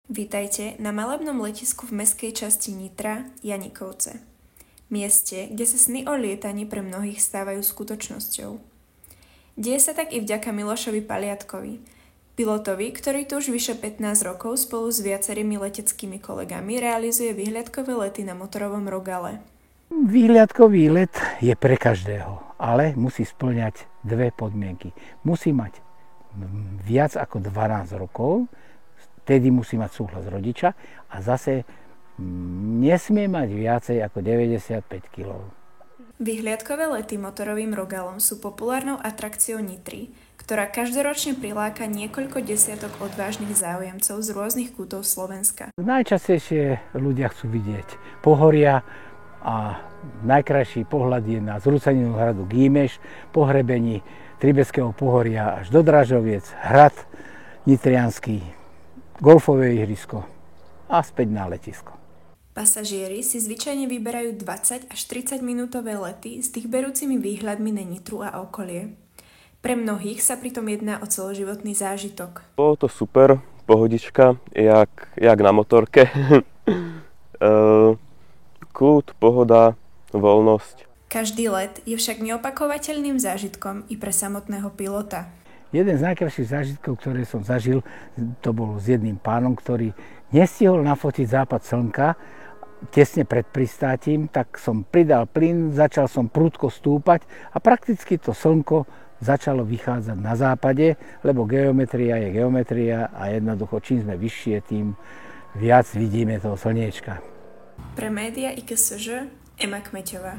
Vítajte na malebnom letisku v mestskej časti Nitra, Janikovce. Mieste, kde sa sny o lietaní pre mnohých stávajú skutočnosťou. Deje sa tak i vďaka Milošovi Paliatkovi, pilotovi, ktorý tu už vyše 15 rokov spolu s viacerými leteckými kolegami realizuje výhľadkové lety na motorovom Rogale. Výhľadkový let je pre každého, ale musí spĺňať dve podmienky. Musí mať viac ako 12 rokov, vtedy musí mať súhlas rodiča a zase nesmie mať viacej ako 95 kg. Výhliadkové lety motorovým Rogalom sú populárnou atrakciou Nitry, ktorá každoročne priláka niekoľko desiatok odvážnych záujemcov z rôznych kútov Slovenska. Najčastejšie ľudia chcú vidieť pohoria a najkrajší pohľad je na zrúcaninu hradu Gímeš, pohrebení Tribeského pohoria až do Dražoviec, hrad nitriansky, golfové ihrisko a späť na letisko. Pasažieri si zvyčajne vyberajú 20 až 30 minútové lety s tých berúcimi výhľadmi na Nitru a okolie. Pre mnohých sa pritom jedná o celoživotný zážitok. Bolo to super, pohodička, jak na motorke. Kľud, pohoda, voľnosť. Každý let je však neopakovateľným zážitkom i pre samotného pilota. Jeden z najkrajších zážitkov, ktoré som zažil, to bol s jedným pánom, ktorý nestihol nafotiť západ slnka tesne pred pristátím, tak som pridal plyn, začal som prudko stúpať a prakticky to slnko začalo vychádzať na západe, lebo geometria je geometria a jednoducho čím sme vyššie, tým viac vidíme toho slniečka. Pre média IKSŽ Ema Kmeťová.